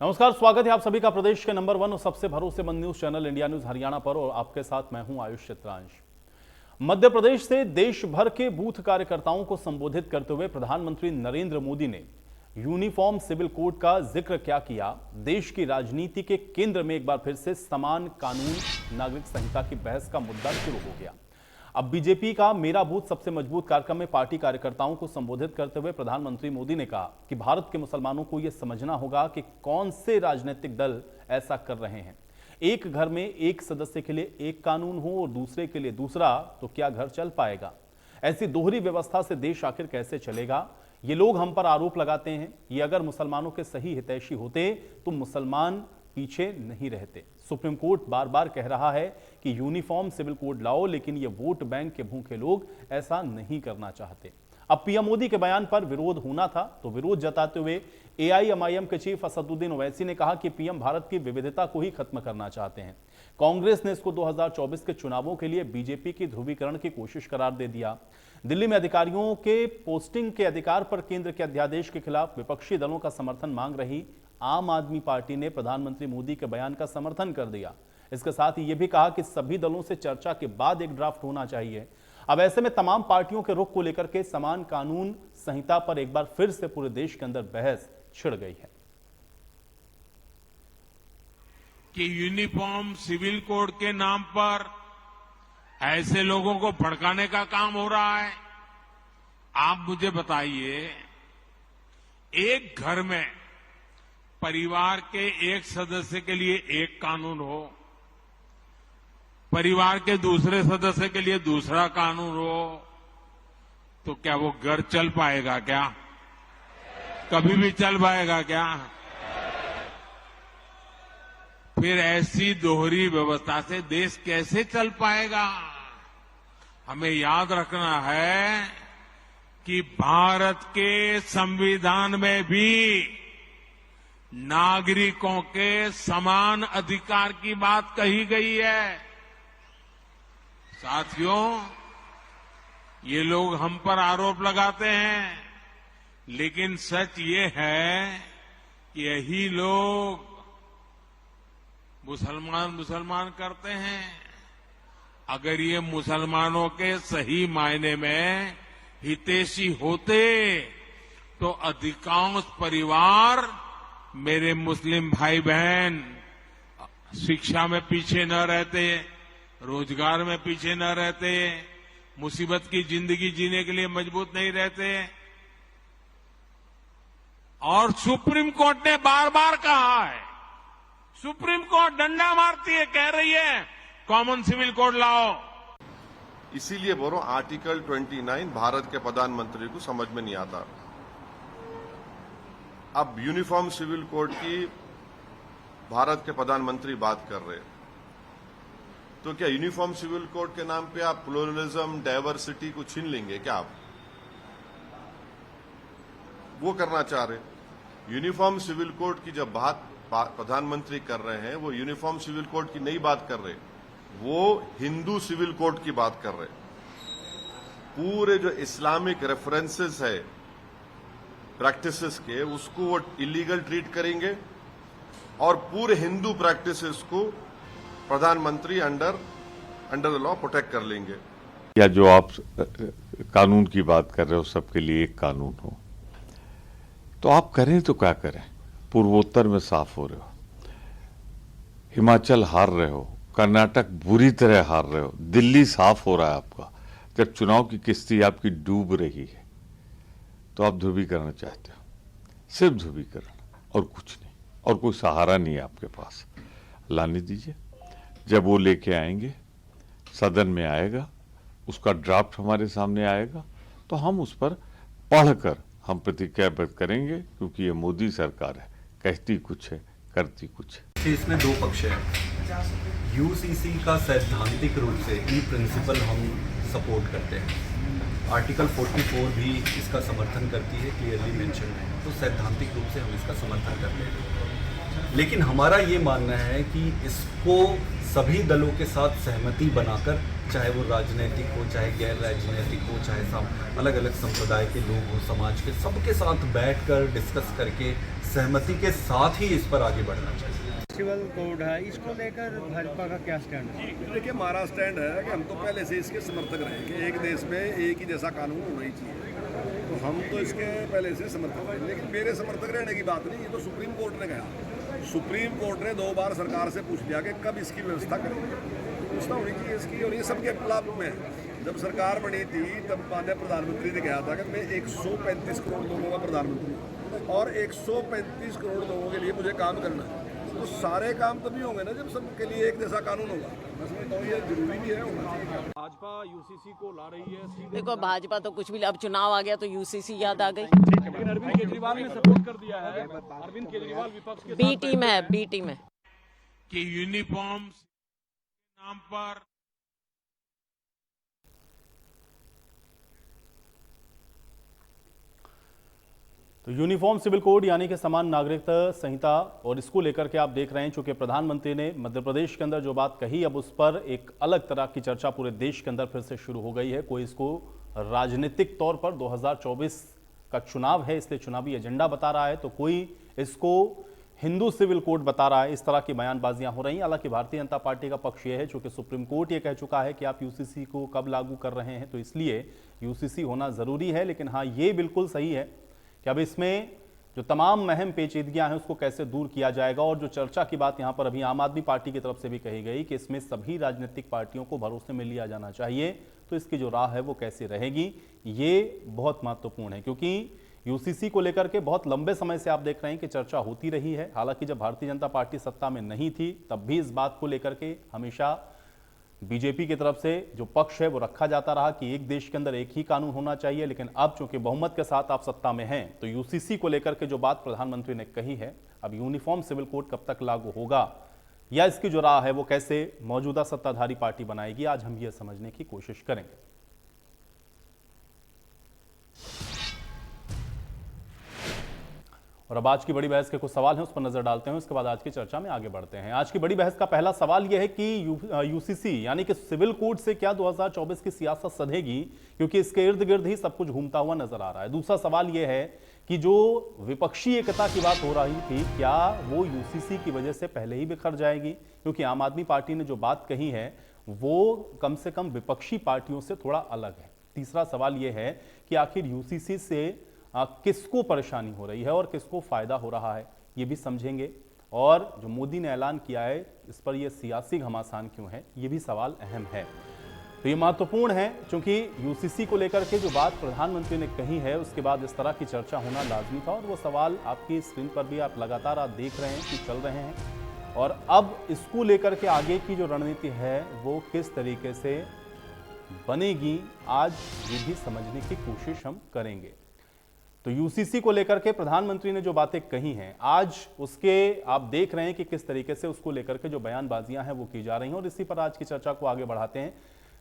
नमस्कार, स्वागत है आप सभी का प्रदेश के नंबर 1 और सबसे भरोसेमंद news channel India news Haryana पर। और आपके साथ मैं हूं आयुष चित्रांश। मध्य प्रदेश से देश भर के बूथ कार्यकर्ताओं को संबोधित करते हुए प्रधानमंत्री नरेंद्र मोदी ने यूनिफॉर्म सिविल कोड का जिक्र क्या किया। देश की राजनीति के केंद्र में एक बार फिर से समान कानून नागरिक संहिता की बहस का मुद्दा शुरू हो गया। अब बीजेपी का मेरा बूथ सबसे मजबूत कार्यक्रम में पार्टी कार्यकर्ताओं को संबोधित करते हुए प्रधानमंत्री मोदी ने कहा कि भारत के मुसलमानों को यह समझना होगा कि कौन से राजनीतिक दल ऐसा कर रहे हैं। एक घर में एक सदस्य के लिए एक कानून हो और दूसरे के लिए दूसरा, तो क्या घर चल पाएगा? ऐसी दोहरी व्यवस्था से देश आखिर कैसे चलेगा? ये लोग हम पर आरोप लगाते हैं। ये अगर मुसलमानों के सही हितैषी होते तो मुसलमान पीछे नहीं रहते। सुप्रीम कोर्ट बार बार कह रहा है कि यूनिफॉर्म सिविल कोड लाओ, लेकिन ये वोट बैंक के भूखे लोग ऐसा नहीं करना चाहते। अब पीएम मोदी के बयान पर विरोध होना था, तो विरोध जताते हुए एआईएमआईएम के चीफ असदुद्दीन ओवैसी ने कहा कि पीएम भारत की विविधता को ही खत्म करना चाहते हैं। कांग्रेस ने इसको 2024 के चुनावों के लिए बीजेपी की ध्रुवीकरण की कोशिश करार दे दिया। दिल्ली में अधिकारियों के पोस्टिंग के अधिकार पर केंद्र के अध्यादेश के खिलाफ विपक्षी दलों का समर्थन मांग रही आम आदमी पार्टी ने प्रधानमंत्री मोदी के बयान का समर्थन कर दिया। इसके साथ ही यह भी कहा कि सभी दलों से चर्चा के बाद एक ड्राफ्ट होना चाहिए। अब ऐसे में तमाम पार्टियों के रुख को लेकर के समान कानून संहिता पर एक बार फिर से पूरे देश के अंदर बहस छिड़ गई है कि यूनिफॉर्म सिविल कोड के नाम पर ऐसे लोगों को भड़काने का काम हो रहा है। आप मुझे बताइए, एक घर में परिवार के एक सदस्य के लिए एक कानून हो, परिवार के दूसरे सदस्य के लिए दूसरा कानून हो, तो क्या वो घर चल पाएगा? क्या कभी भी चल पाएगा क्या? फिर ऐसी दोहरी व्यवस्था से देश कैसे चल पाएगा? हमें याद रखना है कि भारत के संविधान में भी नागरिकों के समान अधिकार की बात कही गई है। साथियों, ये लोग हम पर आरोप लगाते हैं, लेकिन सच ये है कि यही लोग मुसलमान करते हैं। अगर ये मुसलमानों के सही मायने में हितैषी होते तो अधिकांश परिवार, मेरे मुस्लिम भाई बहन, शिक्षा में पीछे न रहते, रोजगार में पीछे न रहते, मुसीबत की जिंदगी जीने के लिए मजबूत नहीं रहते। और सुप्रीम कोर्ट ने बार बार कहा है, सुप्रीम कोर्ट डंडा मारती है, कह रही है कॉमन सिविल कोड लाओ। इसीलिए बोलो, आर्टिकल 29 भारत के प्रधानमंत्री को समझ में नहीं आता। अब यूनिफॉर्म सिविल कोड की भारत के प्रधानमंत्री बात कर रहे हैं, तो क्या यूनिफॉर्म सिविल कोड के नाम पे आप प्लुरलिज्म, डाइवर्सिटी को छीन लेंगे क्या? आप वो करना चाह रहे? यूनिफॉर्म सिविल कोड की जब बात प्रधानमंत्री कर रहे हैं, वो यूनिफॉर्म सिविल कोड की नहीं बात कर रहे, वो हिंदू सिविल कोड की बात कर रहे। पूरे जो इस्लामिक रेफरेंसेस है प्रैक्टिसेस के, उसको वो इलीगल ट्रीट करेंगे और पूरे हिंदू प्रैक्टिसेस को प्रधानमंत्री अंडर द लॉ प्रोटेक्ट कर लेंगे। या जो आप कानून की बात कर रहे हो, सबके लिए एक कानून हो, तो आप करें तो क्या करें? पूर्वोत्तर में साफ हो रहे हो, हिमाचल हार रहे हो, कर्नाटक बुरी तरह हार रहे हो, दिल्ली साफ हो रहा है आपका। जब चुनाव की किश्ती आपकी डूब रही है तो आप ध्रुवीकरण चाहते हो, सिर्फ ध्रुवीकरण और कुछ नहीं, और कोई सहारा नहीं है आपके पास। लाने दीजिए, जब वो लेके आएंगे, सदन में आएगा, उसका ड्राफ्ट हमारे सामने आएगा, तो हम उस पर पढ़कर हम प्रतिक्रिया व्यक्त करेंगे, क्योंकि ये मोदी सरकार है, कहती कुछ है, करती कुछ है। इसमें दो पक्ष हैं। यूसीसी का सैद्धांतिक रूप से इन प्रिंसिपल हम सपोर्ट करते हैं। आर्टिकल 44 भी इसका समर्थन करती है, क्लियरली मेंशन है, तो सैद्धांतिक रूप से हम इसका समर्थन करते हैं। लेकिन हमारा ये मानना है कि इसको सभी दलों के साथ सहमति बनाकर चाहे वो राजनीतिक हो, चाहे गैर राजनीतिक हो, चाहे अलग अलग संप्रदाय के लोग हो, समाज के, सबके साथ बैठकर डिस्कस करके सहमति के साथ ही इस पर आगे बढ़ना चाहिए। फेस्टिवल कोड है, इसको लेकर भाजपा का क्या स्टैंड है? देखिए, हमारा स्टैंड है कि हम तो पहले से इसके समर्थक रहे कि एक देश में एक ही जैसा कानून होना ही चाहिए, तो हम तो इसके पहले से समर्थक रहे। लेकिन मेरे समर्थक रहने की बात नहीं, ये तो सुप्रीम कोर्ट ने कहा। सुप्रीम कोर्ट ने 2 बार सरकार से पूछ लिया कि कब इसकी व्यवस्था करेंगे, व्यवस्था होनी चाहिए इसकी, और ये सबके लाभ में है। जब सरकार बनी थी तब माननीय प्रधानमंत्री ने कहा था कि मैं 135 करोड़ लोगों का प्रधानमंत्री हूँ और 135 करोड़ लोगों के लिए मुझे काम करना है। तो सारे काम तभी होंगे ना जब सबके लिए एक जैसा कानून होगा। मैं समझता हूँ ये जरूरी भी है, होना चाहिए। भाजपा यूसीसी को ला रही है। देखो, भाजपा तो कुछ भी, अब चुनाव आ गया तो यूसीसी याद आ गई। लेकिन अरविंद केजरीवाल ने सपोर्ट कर दिया है। अरविंद केजरीवाल विपक्ष के बी टीम है, बी टीम है कि यूनिफॉर्म के नाम पर तो यूनिफॉर्म सिविल कोड यानी कि समान नागरिकता संहिता, और इसको लेकर के आप देख रहे हैं चूंकि प्रधानमंत्री ने मध्य प्रदेश के अंदर जो बात कही, अब उस पर एक अलग तरह की चर्चा पूरे देश के अंदर फिर से शुरू हो गई है। कोई इसको राजनीतिक तौर पर 2024 का चुनाव है इसलिए चुनावी एजेंडा बता रहा है, तो कोई इसको हिंदू सिविल कोड बता रहा है। इस तरह की बयानबाजियां हो रही हैं। हालांकि भारतीय जनता पार्टी का पक्ष यह है, चूंकि सुप्रीम कोर्ट ये कह चुका है कि आप यूसीसी को कब लागू कर रहे हैं, तो इसलिए यूसीसी होना जरूरी है। लेकिन हाँ, ये बिल्कुल सही है कि अब इसमें जो तमाम अहम पेचीदगियां हैं उसको कैसे दूर किया जाएगा। और जो चर्चा की बात यहां पर अभी आम आदमी पार्टी की तरफ से भी कही गई कि इसमें सभी राजनीतिक पार्टियों को भरोसे में लिया जाना चाहिए, तो इसकी जो राह है वो कैसे रहेगी, ये बहुत महत्वपूर्ण है। क्योंकि यूसीसी को लेकर के बहुत लंबे समय से आप देख रहे हैं कि चर्चा होती रही है। हालांकि जब भारतीय जनता पार्टी सत्ता में नहीं थी तब भी इस बात को लेकर के हमेशा बीजेपी की तरफ से जो पक्ष है वो रखा जाता रहा कि एक देश के अंदर एक ही कानून होना चाहिए। लेकिन अब चूंकि बहुमत के साथ आप सत्ता में हैं, तो यूसीसी को लेकर के जो बात प्रधानमंत्री ने कही है, अब यूनिफॉर्म सिविल कोड कब तक लागू होगा या इसकी जो राह है वो कैसे मौजूदा सत्ताधारी पार्टी बनाएगी, आज हम ये समझने की कोशिश करेंगे। और अब आज की बड़ी बहस के कुछ सवाल हैं, उस पर नजर डालते हैं, उसके बाद आज की चर्चा में आगे बढ़ते हैं। आज की बड़ी बहस का पहला सवाल यह है कि यूसीसी यानी कि सिविल कोड से क्या 2024 की सियासत सधेगी, क्योंकि इसके इर्द गिर्द ही सब कुछ घूमता हुआ नजर आ रहा है। दूसरा सवाल यह है कि जो विपक्षी एकता की बात हो रही थी, क्या वो यूसीसी की वजह से पहले ही बिखर जाएगी, क्योंकि आम आदमी पार्टी ने जो बात कही है वो कम से कम विपक्षी पार्टियों से थोड़ा अलग है। तीसरा सवाल यह है कि आखिर यूसीसी से किसको परेशानी हो रही है और किसको फायदा हो रहा है, ये भी समझेंगे। और जो मोदी ने ऐलान किया है इस पर यह सियासी घमासान क्यों है, ये भी सवाल अहम है। तो ये महत्वपूर्ण है क्योंकि यूसीसी को लेकर के जो बात प्रधानमंत्री ने कही है उसके बाद इस तरह की चर्चा होना लाजमी था। और वो सवाल आपकी स्क्रीन पर भी आप लगातार आप देख रहे हैं कि चल रहे हैं। और अब इसको लेकर के आगे की जो रणनीति है वो किस तरीके से बनेगी, आज ये भी समझने की कोशिश हम करेंगे। तो यूसीसी को लेकर के प्रधानमंत्री ने जो बातें कही हैं, आज उसके आप देख रहे हैं कि किस तरीके से उसको लेकर के जो बयानबाजियां हैं वो की जा रही हैं। और इसी पर आज की चर्चा को आगे बढ़ाते हैं।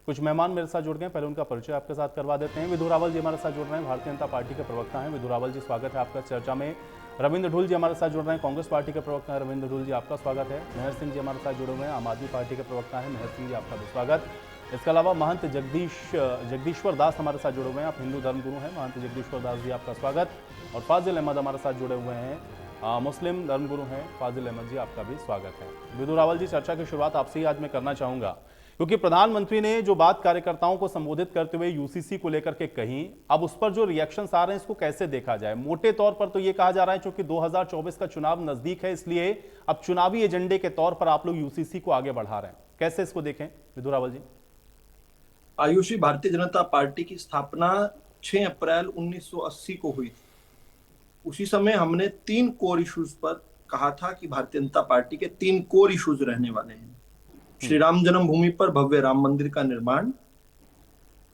कुछ मेहमान मेरे साथ जुड़ गए, पहले उनका परिचय आपके साथ करवा देते हैं। विधु रावल जी हमारे साथ जुड़ रहे हैं, भारतीय जनता पार्टी के प्रवक्ता हैं। विधु रावल जी, स्वागत है आपका चर्चा में। रविंद्र ढुल जी हमारे साथ जुड़ रहे हैं, कांग्रेस पार्टी के प्रवक्ता हैं। रविंद्र ढुल जी, आपका स्वागत है। मेहर सिंह जी हमारे साथ जुड़े हुए हैं, आम आदमी पार्टी के प्रवक्ता हैं। मेहर सिंह जी, आपका भी स्वागत। इसके अलावा महंत जगदीश्वर दास हमारे साथ जुड़े हुए हैं, आप हिंदू धर्मगुरु हैं। महंत जगदीश्वर दास जी, आपका स्वागत। और फाजिल अहमद हमारे साथ जुड़े हुए हैं, मुस्लिम धर्मगुरु हैं। फाजिल अहमद जी, आपका भी स्वागत है। विधु रावल जी, चर्चा की शुरुआत आपसे ही आज मैं करना चाहूंगा, क्योंकि प्रधानमंत्री ने जो बात कार्यकर्ताओं को संबोधित करते हुए यूसीसी को लेकर के कही, अब उस पर जो रिएक्शंस आ रहे हैं इसको कैसे देखा जाए। मोटे तौर पर तो ये कहा जा रहा है क्योंकि 2024 का चुनाव नजदीक है, इसलिए अब चुनावी एजेंडे के तौर पर आप लोग यूसीसी को आगे बढ़ा रहे हैं। कैसे इसको देखें विधु रावल जी? आयुषी, भारतीय जनता पार्टी की स्थापना 6 अप्रैल 1980 को हुई थी। उसी समय हमने 3 कोर इश्यूज पर कहा था कि भारतीय जनता पार्टी के 3 कोर इश्यूज रहने वाले हैं। श्री राम जन्मभूमि पर भव्य राम मंदिर का निर्माण,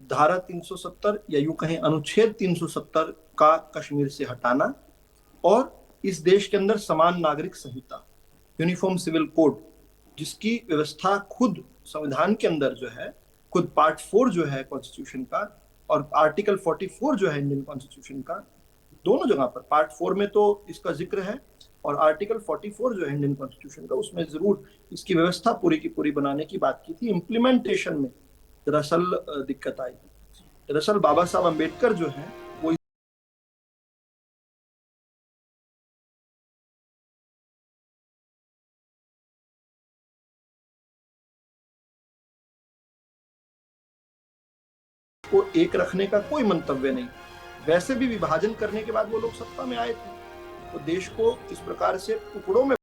धारा 370 या यूं कहें अनुच्छेद 370 का कश्मीर से हटाना, और इस देश के अंदर समान नागरिक संहिता, यूनिफॉर्म सिविल कोड, जिसकी व्यवस्था खुद संविधान के अंदर जो है, खुद पार्ट 4 जो है कॉन्स्टिट्यूशन का और आर्टिकल 44 जो है इंडियन कॉन्स्टिट्यूशन का, दोनों जगह पर पार्ट 4 में तो इसका जिक्र है और आर्टिकल 44 जो है इंडियन कॉन्स्टिट्यूशन का, उसमें जरूर इसकी व्यवस्था पूरी की पूरी बनाने की बात की थी। इम्प्लीमेंटेशन में दरअसल दिक्कत आई। दरअसल बाबा साहब अम्बेडकर जो है वो को एक रखने का कोई मंतव्य नहीं। वैसे भी विभाजन करने के बाद वो लोग सत्ता में आए थे, तो देश को इस प्रकार से टुकड़ों में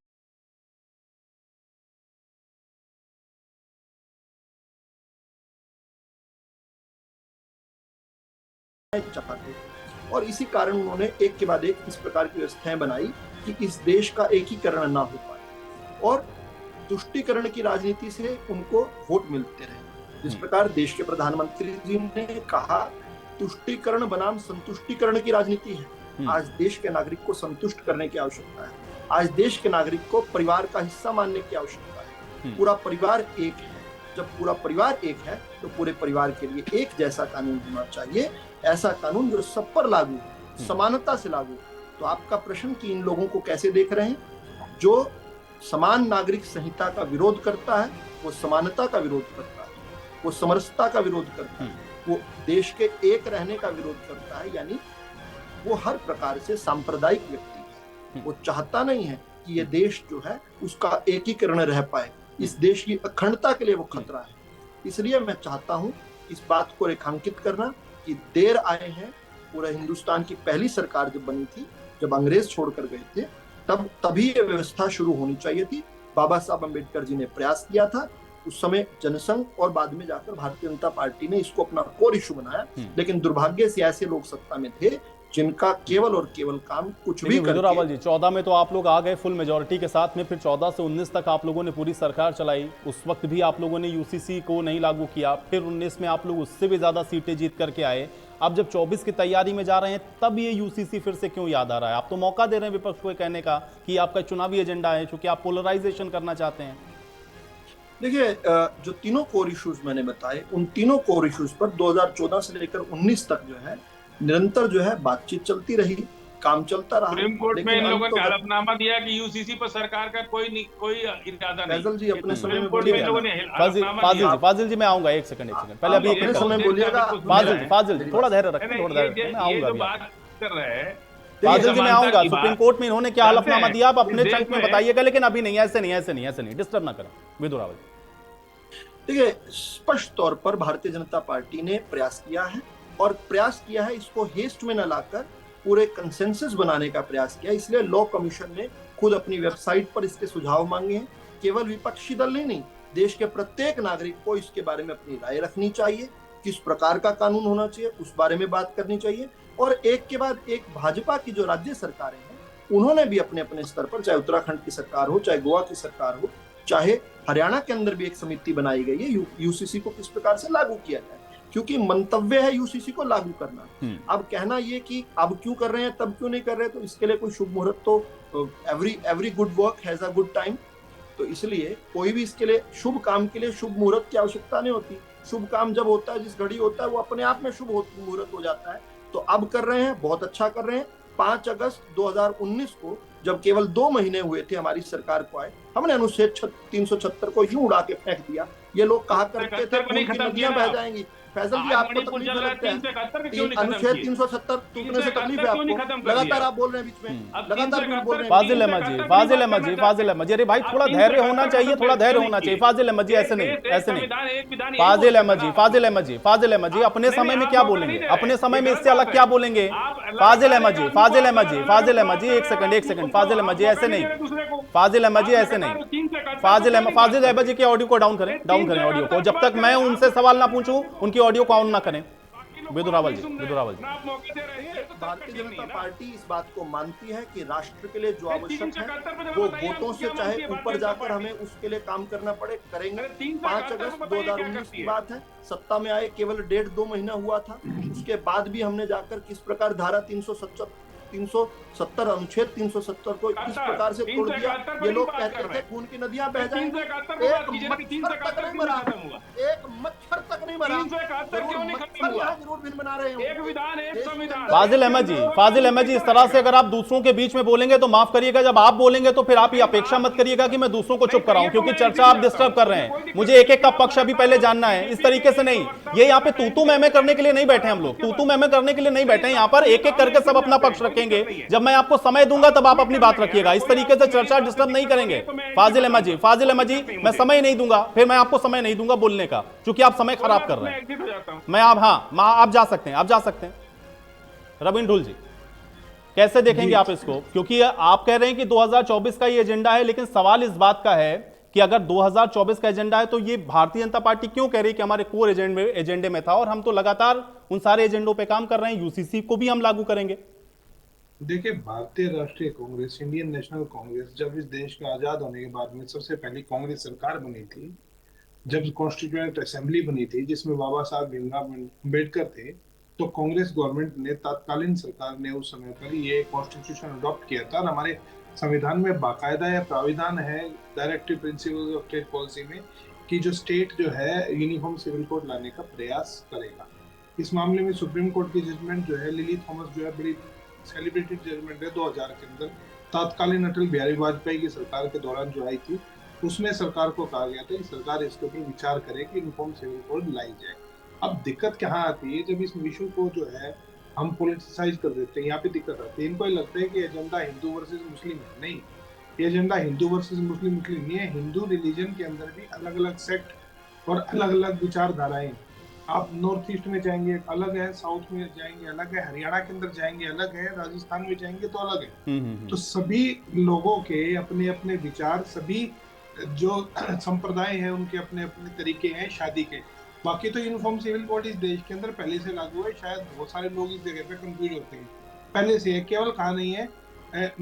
चाहते, और इसी कारण उन्होंने एक के बाद एक इस प्रकार की व्यवस्थाएं बनाई कि इस देश का एकीकरण ना हो पाए और तुष्टीकरण की राजनीति से उनको वोट मिलते रहे। जिस प्रकार देश के प्रधानमंत्री जी ने कहा, तुष्टीकरण बनाम संतुष्टीकरण की राजनीति है। आज देश के नागरिक को संतुष्ट करने की आवश्यकता है। आज देश के नागरिक को परिवार का हिस्सा मानने की आवश्यकता है। पूरा परिवार एक है। जब पूरा परिवार एक है तो पूरे परिवार के लिए एक जैसा कानून होना चाहिए, ऐसा कानून जो सब पर लागू हो, समानता से लागू। तो आपका प्रश्न कि इन लोगों को कैसे देख रहे हैं, जो समान नागरिक संहिता का विरोध करता है वो समानता का विरोध करता है, वो समरसता का विरोध करता है, वो देश के एक रहने का विरोध करता है, यानी वो हर प्रकार से सांप्रदायिक व्यक्ति है। वो चाहता नहीं है कि ये देश जो है उसका एकीकरण रह पाए। इस देश की अखंडता के लिए वो खतरा है। इसलिए मैं चाहता हूं इस बात को रेखांकित करना कि देर आए हैं। पूरे हिंदुस्तान की पहली सरकार जब बनी थी, जब अंग्रेज छोड़कर गए थे, तभी ये व्यवस्था शुरू होनी चाहिए थी। बाबा साहब अम्बेडकर जी ने प्रयास किया था। उस समय जनसंघ और बाद में जाकर भारतीय जनता पार्टी ने इसको अपना कोर इशू बनाया, लेकिन दुर्भाग्य से ऐसे लोग सत्ता में थे जिनका केवल और केवल काम कुछ भी विदुर रावल जी, 14 में तो आप लोग आ गए फुल मेजोरिटी के साथ में, फिर 14 से 19 तक आप लोगों ने पूरी सरकार चलाई। उस वक्त भी आप लोगों ने यूसीसी को नहीं लागू किया, फिर 19 में आप लोग उससे भी ज्यादा सीटें जीत करके आए। अब जब 24 की तैयारी में जा रहे हैं तब ये यूसीसी फिर से क्यों याद आ रहा है? आप तो मौका दे रहे हैं विपक्ष को कहने का कि आपका चुनावी एजेंडा है, चूंकि आप पोलराइजेशन करना चाहते हैं। देखिए, जो तीनों कोर इश्यूज मैंने बताए, उन तीनों कोर इश्यूज पर 2014 से लेकर 19 तक जो है निरंतर जो है बातचीत चलती रही, काम चलता रहा। सुप्रीम कोर्ट में इन लोगों ने हलफनामा दिया कि यूसीसी पर सरकार का कोई इरादा नहीं। फैजल जी अपने समय में फाजिल जी मैं आऊंगा, एक सेकंड पहले अभी अपने समय बोलिएगा। फाजिल जी थोड़ा धैर्य रखें, थोड़ा धैर्य मैं आऊंगा। बात कर रहे हैं फाजिल जी मैं आऊंगा। सुप्रीम कोर्ट में इन्होंने क्या हलफनामा दिया आप अपने चंक में बताइएगा, लेकिन अभी नहीं, ऐसे नहीं, डिस्टर्ब ना करें विदुर रावल। देखिए, स्पष्ट तौर पर भारतीय जनता पार्टी ने प्रयास किया है, और प्रयास किया है इसको हेस्ट में न लाकर पूरे कंसेंसस बनाने का प्रयास किया। इसलिए लॉ कमीशन ने खुद अपनी वेबसाइट पर इसके सुझाव मांगे हैं। केवल विपक्षी दल ने नहीं, देश के प्रत्येक नागरिक को इसके बारे में अपनी राय रखनी चाहिए। किस प्रकार का कानून होना चाहिए उस बारे में बात करनी चाहिए। और एक के बाद एक भाजपा की जो राज्य सरकारें हैं उन्होंने भी अपने अपने स्तर पर, चाहे उत्तराखंड की सरकार हो, चाहे गोवा की सरकार हो, चाहे हरियाणा के अंदर भी एक समिति बनाई गई है यूसीसी को किस प्रकार से लागू किया जाए, क्योंकि मंतव्य है यूसीसी को लागू करना। अब कहना ये कि अब क्यों कर रहे हैं तब क्यों नहीं कर रहे, तो इसके लिए कोई शुभ मुहूर्त, तो every good work has a good time. तो इसलिए कोई भी इसके लिए शुभ काम के लिए शुभ मुहूर्त की आवश्यकता नहीं होती। शुभ काम जब होता है, जिस घड़ी होता है, वो अपने आप में शुभ मुहूर्त हो जाता है। तो अब कर रहे हैं, बहुत अच्छा कर रहे हैं। 5 अगस्त 2019 को जब केवल 2 महीने हुए थे हमारी सरकार को आए, हमने अनुच्छेद 376 को यूं उड़ा के फेंक दिया। ये लोग कहा करते थे नदियां बह जाएंगी। फैजल जी आपको तकलीफ लगता है, अनुच्छेद 370 टूटने से तकलीफ है आपको? लगातार आप बोल रहे हैं बीच में, लगातार बोल रहे हैं। फाजिल अहमद जी, अरे भाई थोड़ा धैर्य होना चाहिए, थोड़ा धैर्य होना चाहिए। फाजिल अहमद जी ऐसे नहीं। फाजिल अहमद जी अपने समय में क्या बोलेंगे, अपने समय में इससे अलग क्या बोलेंगे? फाजिल अहमद जी एक सेकंड फाजिल अहमद जी ऐसे नहीं, फाजिल अहमद जी ऐसे नहीं। फाजिल अहमद जी के ऑडियो को डाउन करें ऑडियो को। जब तक मैं उनसे सवाल ना पूछूं उनकी ऑडियो को ऑन ना करें। विदुर रावल जी भारतीय जनता पार्टी इस बात को मानती है कि राष्ट्र के लिए जो आवश्यक है वो वोटों से चाहे ऊपर जाकर हमें उसके लिए काम करना पड़े, करेंगे। 5 अगस्त 2019 की बात है, सत्ता में आए केवल 1.5-2 महीना हुआ था। उसके बाद भी हमने जाकर किस प्रकार धारा 370 अनुच्छेद 370 को इस प्रकार से तोड़ दिया। ये लोग कहते थे खून की नदियां बह जाएंगी, एक मच्छर तक नहीं मरा। जरूर दिन बना रहे हैं। फाजिल अहमद जी, इस तरह से अगर आप दूसरों के बीच में बोलेंगे तो माफ करिएगा, जब आप बोलेंगे तो फिर आप ये अपेक्षा मत करिएगा कि मैं दूसरों को चुप कराऊं, क्योंकि चर्चा आप डिस्टर्ब कर रहे हैं। मुझे एक एक का पक्ष अभी पहले जानना है, इस तरीके से नहीं। ये यहाँ पे तूतू मैमे करने के लिए नहीं बैठे हम लोग, तूतू मैमे करने के लिए नहीं बैठे। यहाँ पर एक एक करके सब अपना पक्ष रखेंगे। जब मैं आपको समय दूंगा तब आप अपनी बात रखिएगा। इस तरीके से चर्चा डिस्टर्ब नहीं करेंगे। फाजिल अहमद जी, मैं समय नहीं दूंगा, फिर मैं आपको समय नहीं दूंगा बोलने का, क्योंकि आप समय खराब कर रहे हैं। मैं आप जा सकते हैं। रविंद्र ढुल जी, कैसे देखेंगे आप इसको? क्योंकि आप कह रहे हैं कि 2024 का ये एजेंडा है, लेकिन सवाल इस बात का है कि अगर 2024 का एजेंडा है तो ये भारतीय जनता पार्टी क्यों कह रही है कि हमारे कोर एजेंडे में था, और हम तो लगातार उन सारे एजेंडों पे काम कर रहे हैं, यूसीसी को भी हम लागू करेंगे। देखिए, भारतीय राष्ट्रीय कांग्रेस, इंडियन नेशनल कांग्रेस, जब इस देश का आजाद होने के बाद में सबसे पहली कांग्रेस सरकार बनी थी, जब कॉन्स्टिट्यूएंट असेंबली बनी थी जिसमें बाबा साहब भीमराव अम्बेडकर थे, तो कांग्रेस गवर्नमेंट ने, तत्कालीन सरकार ने उस समय पर ये कॉन्स्टिट्यूशन अडॉप्ट किया था। और हमारे संविधान में बाकायदा यह प्राविधान है, directive principles of state policy में, कि जो स्टेट जो है यूनिफॉर्म सिविल कोड लाने का प्रयास करेगा। इस मामले में सुप्रीम कोर्ट की जजमेंट जो है, लिली थॉमस जो है बड़ी सेलिब्रेटेड जजमेंट है 2000 के अंदर, तत्कालीन अटल बिहारी वाजपेयी की सरकार के दौरान जो आई थी, उसमें सरकार को कहा गया था कि सरकार इसके ऊपर विचार करे कि यूनिफॉर्म सिविल कोड लाई जाए। अब दिक्कत कहाँ आती है, जब इस इशू को जो है हम पॉलिटिसाइज कर देते हैं, यहाँ पे दिक्कत आती है। इनको लगता है कि एजेंडा हिंदू वर्सेस मुस्लिम है। नहीं, ये एजेंडा हिंदू वर्सेस मुस्लिम नहीं है। हिंदू रिलीजन के अंदर भी अलग अलग सेक्ट और अलग अलग विचारधाराएं। आप नॉर्थ ईस्ट में जाएंगे अलग है, साउथ में जाएंगे अलग है, हरियाणा के अंदर जाएंगे अलग है, राजस्थान में जाएंगे तो अलग है। तो सभी लोगों के अपने अपने विचार, सभी जो संप्रदाय हैं उनके अपने अपने तरीके हैं शादी के। बाकी तो यूनिफॉर्म सिविल कोड इस देश के अंदर पहले से लागू है। शायद बहुत सारे लोग इस जगह पे कंफ्यूज होते हैं, पहले से है, केवल कहा नहीं है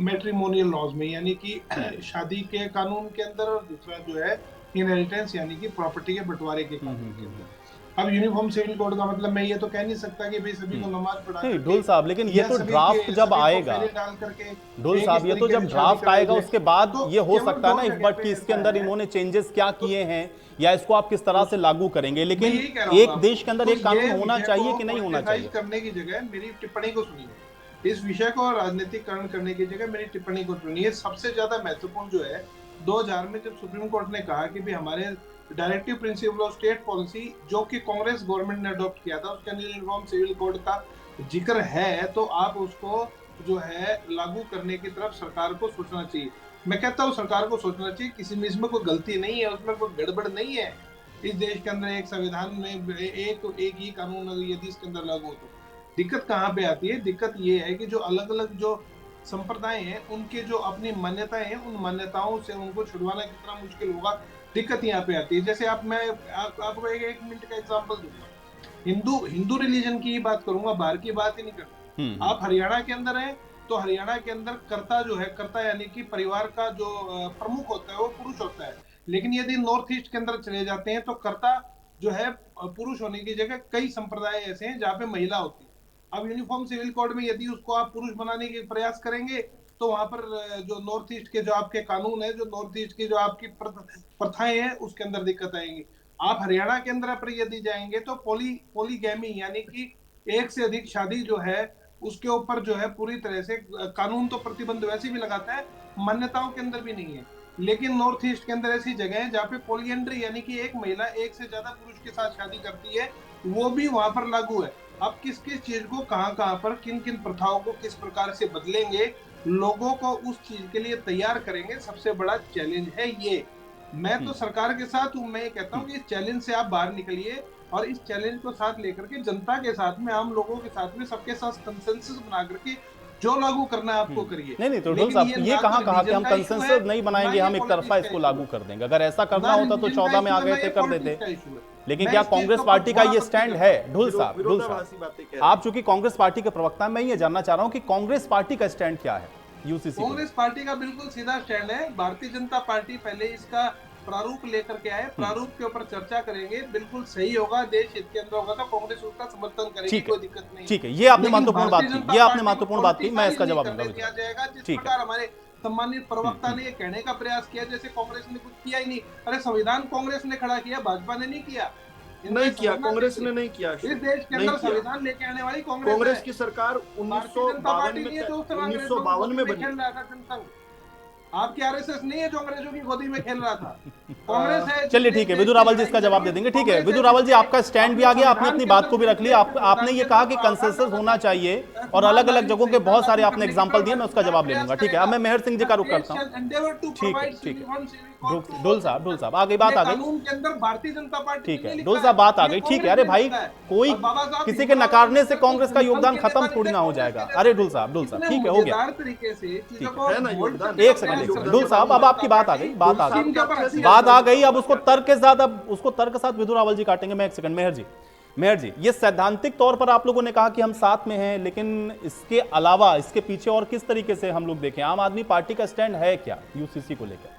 मैट्रिमोनियल लॉज में, यानी कि शादी के कानून के अंदर, और दूसरा जो है इनहेरिटेंस यानी कि प्रॉपर्टी के बंटवारे के कानून के अंदर। अब यूनिफॉर्म सिविल कोड का मतलब मैं ये तो कह नहीं सकता कि भाई सभी को नमाज पढ़ा नहीं ढोल साहब, लेकिन ये तो ड्राफ्ट जब आएगा ढोल साहब, ये तो जब ड्राफ्ट आएगा उसके बाद ये हो सकता है ना इस बात की इसके अंदर इन्होंने चेंजेस क्या किए हैं, या इसको आप किस तरह से लागू करेंगे। लेकिन एक देश के अंदर एक कानून होना चाहिए कि नहीं होना चाहिए? करने की जगह मेरी टिप्पणी को सुनिए, इस विषय को राजनीतिकरण करने की जगह मेरी टिप्पणी को सुनिए। सबसे ज्यादा महत्वपूर्ण जो है 2000 में जब सुप्रीम कोर्ट ने कहा कि भाई हमारे directive principle of state policy जो कि कांग्रेस गवर्नमेंट ने अडॉप्ट किया था, उसके अंदर यूनिफॉर्म सिविल कोड का जिक्र है, तो आप उसको जो है लागू करने की तरफ सरकार को सोचना चाहिए। मैं कहता हूँ सरकार को सोचना चाहिए, किसी में इसमें कोई गलती नहीं है, उसमें कोई गड़बड़ नहीं है। इस देश के अंदर एक संविधान में एक ही कानून यदि इसके अंदर लागू हो, तो दिक्कत कहाँ पे आती है? दिक्कत ये है कि जो अलग अलग जो संप्रदाय हैं उनके जो अपनी मान्यताएं हैं, उन मान्यताओं से उनको छुड़वाना कितना मुश्किल होगा, दिक्कत यहाँ पे आती है। जैसे मैं आपको एक मिनट का एग्जांपल दूंगा। हिंदू रिलीजन की ही बात करूंगा, बाहर की बात ही नहीं करता। आप हरियाणा के अंदर हैं तो हरियाणा के अंदर कर्ता जो है, कर्ता यानी कि परिवार का जो प्रमुख होता है वो पुरुष होता है। लेकिन यदि नॉर्थ ईस्ट के अंदर चले जाते हैं तो कर्ता जो है पुरुष होने की जगह कई संप्रदाय ऐसे हैं जहाँ पे महिला होती है। अब यूनिफॉर्म सिविल कोड में यदि उसको आप पुरुष बनाने के प्रयास करेंगे तो वहां पर जो नॉर्थ ईस्ट के जो आपके कानून है, जो नॉर्थ ईस्ट की जो आपकी प्रथाएं हैं, उसके अंदर दिक्कत आएगी। आप हरियाणा के अंदर पर यदि जाएंगे तो पॉलीगैमी यानी कि एक से अधिक शादी जो है उसके ऊपर जो है पूरी तरह से कानून तो प्रतिबंध वैसे भी लगाता है, मान्यताओं के अंदर भी नहीं है। लेकिन नॉर्थ ईस्ट के अंदर ऐसी जगह है जहाँ पे पॉलीएंड्री यानी कि एक महिला एक से ज्यादा पुरुष के साथ शादी करती है, वो भी वहां पर लागू है। अब किस किस चीज को कहाँ पर किन किन प्रथाओं को किस प्रकार से बदलेंगे, लोगों को उस चीज के लिए तैयार करेंगे, सबसे बड़ा चैलेंज है ये। मैं तो सरकार के साथ हूँ, मैं ये कहता हूँ कि इस चैलेंज से आप बाहर निकलिए और इस चैलेंज को साथ लेकर के जनता के साथ में, आम लोगों के साथ में, सबके साथ कंसेंसस बना करके जो लागू करना है आपको करिए। नहीं तो ढोल साहब ये कहाँ कहा कि हम कंसेंसस नहीं बनाएंगे, हम एक तरफा इसको लागू कर देंगे। अगर ऐसा करना होता तो 14 में आ गए थे, कर देते। लेकिन क्या कांग्रेस पार्टी का ये स्टैंड है? ढोल साहब, आप चूंकि कांग्रेस पार्टी के प्रवक्ता, मैं ये जानना चाह रहा हूँ कि कांग्रेस पार्टी का स्टैंड क्या है यूसीसी? कांग्रेस पार्टी का बिल्कुल सीधा स्टैंड है। भारतीय जनता पार्टी पहले इसका प्रारूप लेकर के आए, प्रारूप के ऊपर चर्चा करेंगे, बिल्कुल सही होगा, देश हित के अंदर होगा तो कांग्रेस उसका समर्थन करेगी, कोई दिक्कत नहीं। ठीक है, ये आपने महत्वपूर्ण बात की, ये आपने महत्वपूर्ण बात की, मैं इसका जवाब दूंगा। किया जाएगा जिस प्रकार हमारे सम्मानित प्रवक्ता ने ये कहने का प्रयास किया जैसे कांग्रेस ने कुछ किया ही नहीं। अरे संविधान कांग्रेस ने खड़ा किया, भाजपा ने नहीं किया। कांग्रेस ने नहीं किया। इस देश के अंदर संविधान लेके आने वाली कांग्रेस की सरकार 1952 में बनी। आपकी आरएसएस नहीं है जो अंग्रेजों की गोदी में खेल रहा था, कांग्रेस है। चलिए ठीक है, विदु रावल जी इसका जवाब दे देंगे। ठीक है विदु रावल जी, आपका स्टैंड भी आ गया, आपने अपनी बात को भी रख लिया। आपने ये कहा कि कंसेंसस होना चाहिए और अलग अलग जगहों के बहुत सारे आपने एग्जांपल दिए, मैं उसका जवाब ले लूंगा। ठीक है, अब मैं मेहर सिंह जी का रुख करता हूँ। ठीक है ढोल साहब आ गई, बात आ गई। भारतीय जनता पार्टी, ठीक है ढोल साहब, बात आ गई। ठीक है, अरे भाई कोई किसी के नकारने से कांग्रेस का योगदान खत्म थोड़ी ना हो जाएगा। अरे ढोल साहब ठीक है, हो गया। एक सेकंड ढोल साहब, अब आपकी बात आ गई, बात आ गई। अब उसको तर्क के साथ विदु रावल जी काटेंगे। मैं एक सेकंड, मेहर जी, ये सैद्धांतिक तौर पर आप लोगों ने कहा कि हम साथ में हैं, लेकिन इसके अलावा इसके पीछे और किस तरीके से हम लोग देखें, आम आदमी पार्टी का स्टैंड है क्या यूसीसी को लेकर?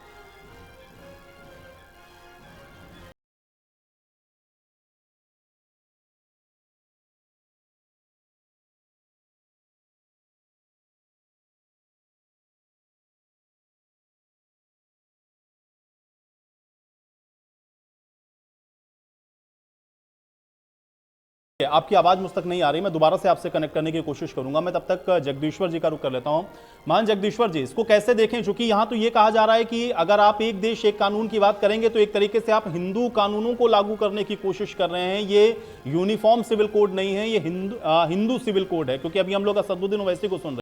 आपकी आवाज मुझ तक नहीं आ रही, मैं दोबारा से आपसे कनेक्ट करने की कोशिश करूंगा। मैं तब तक जगदीश्वर जी का रुख कर लेता हूं। मान जगदीश्वर जी, इसको कैसे देखें, चूंकि यहां तो ये कहा जा रहा है कि अगर आप एक देश एक कानून की बात करेंगे तो एक तरीके से आप हिंदू कानूनों को लागू करने की कोशिश कर रहे हैं। ये यूनिफॉर्म सिविल कोड नहीं है, ये हिंदू सिविल कोड है, क्योंकि अभी हम लोग असदुद्दीन ओवैसी को सुन रहे हैं।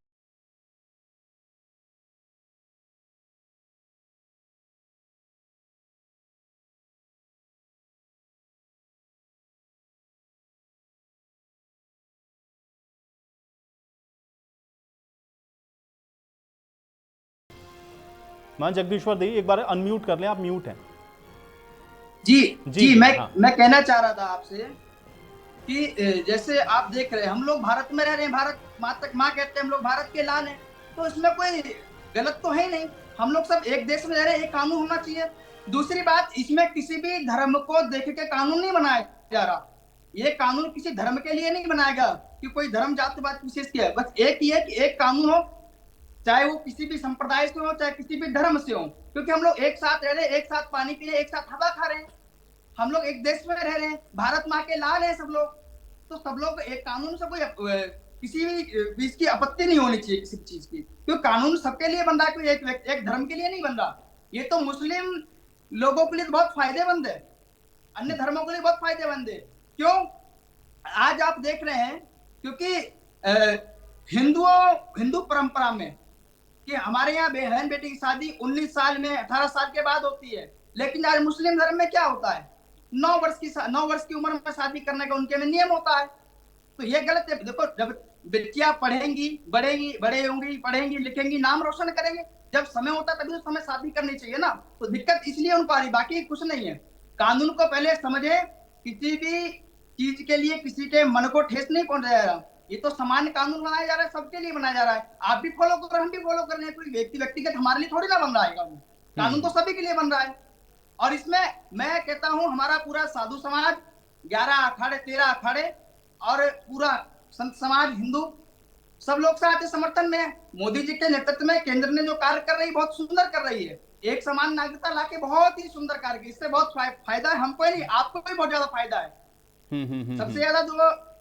मान जगदीश्वर दी, एक बार अनम्यूट कर लें, आप म्यूट हैं। जी मैं कहना चाह रहा था आपसे कि जैसे आप देख रहे हैं, हम लोग भारत में रह रहे हैं, भारत माँ कहते हैं हम लोग भारत के लाल हैं, तो इसमें कोई गलत तो है ही नहीं। हम लोग सब एक देश में रह रहे हैं, एक कानून होना चाहिए। दूसरी बात, इसमें किसी भी धर्म को देख के कानून नहीं बनाया जा रहा। ये कानून किसी धर्म के लिए नहीं बनाएगा कि कोई धर्म जातिवाद विशेष किया है। बस एक ही है कि एक कानून हो, चाहे वो किसी भी संप्रदाय से हो, चाहे किसी भी धर्म से हो, क्योंकि हम लोग एक साथ रह रहे हैं, एक साथ पानी पी रहे हैं, एक साथ हवा खा रहे हैं, हम लोग एक देश में रह रहे हैं, भारत माँ के लाल हैं सब लोग, तो सब लोग एक कानून से कोई किसी भी इसकी आपत्ति नहीं होनी चाहिए किसी चीज की, क्योंकि कानून सबके लिए बन रहा है, कोई एक धर्म के लिए नहीं बन रहा। ये तो मुस्लिम लोगों के लिए बहुत फायदेमंद है, अन्य धर्मों के लिए बहुत फायदेमंद है। क्यों? आज आप देख रहे हैं, क्योंकि हिंदू परंपरा में कि हमारे यहाँ बहन बेटी की शादी 19 साल में 18 साल के बाद होती है, लेकिन आज मुस्लिम धर्म में क्या होता है, 9 वर्ष की उम्र में शादी करने का उनके में नियम होता है। तो ये गलत है। देखो, जब बेटियां पढ़ेंगी लिखेंगी, नाम रोशन करेंगे, जब समय होता है तभी तो समय शादी करनी चाहिए ना। तो दिक्कत इसलिए उनको आ रही, बाकी कुछ नहीं है। कानून को पहले समझे, किसी भी चीज के लिए किसी के मन को ठेस नहीं पहुंचाया जा रहा। ये तो सामान्य कानून बनाया जा रहा है, सबके लिए बनाया जा रहा है। आप भी फॉलो कर रहे हैं, हम भी फॉलो कर रहे हैं। कोई व्यक्तिगत हमारे लिए थोड़ी ना बन रहा है कानून। कानून तो सभी के लिए बन रहा है। और इसमें मैं कहता हूं, हमारा पूरा साधु समाज, 11 अखाड़े 13 अखाड़े और पूरा संत समाज, हिंदू, सब लोग साथ समर्थन में है। मोदी जी के नेतृत्व में केंद्र ने जो कार्य कर रही है, बहुत सुंदर कर रही है। एक समान नागरिकता लाके बहुत ही सुंदर कार्य किया। इससे बहुत फायदा है हमको ही नहीं, आपको भी बहुत ज्यादा फायदा है। सबसे ज्यादा जो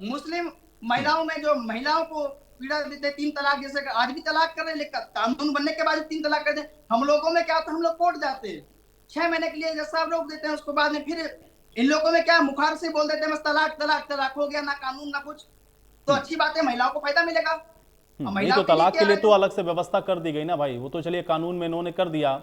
मुस्लिम महिलाओं में, जो महिलाओं को पीड़ा देते, 3 तलाक, जैसे आज भी तलाक कर रहे हैं, लेकिन कानून बनने के बाद 3 तलाक करते हैं। हम लोगों में क्या होता है, हम लोग कोर्ट जाते हैं, 6 महीने के लिए जैसा रोक देते हैं, उसके बाद में फिर इन लोगों में क्या मुखार से बोल देते हैं, बस तलाक हो गया, ना कानून ना कुछ। तो अच्छी बात है, महिलाओं को फायदा मिलेगा। नहीं तो तलाक के लिए तो अलग से व्यवस्था कर दी गई ना भाई, वो तो चलिए कानून में इन्होंने कर दिया।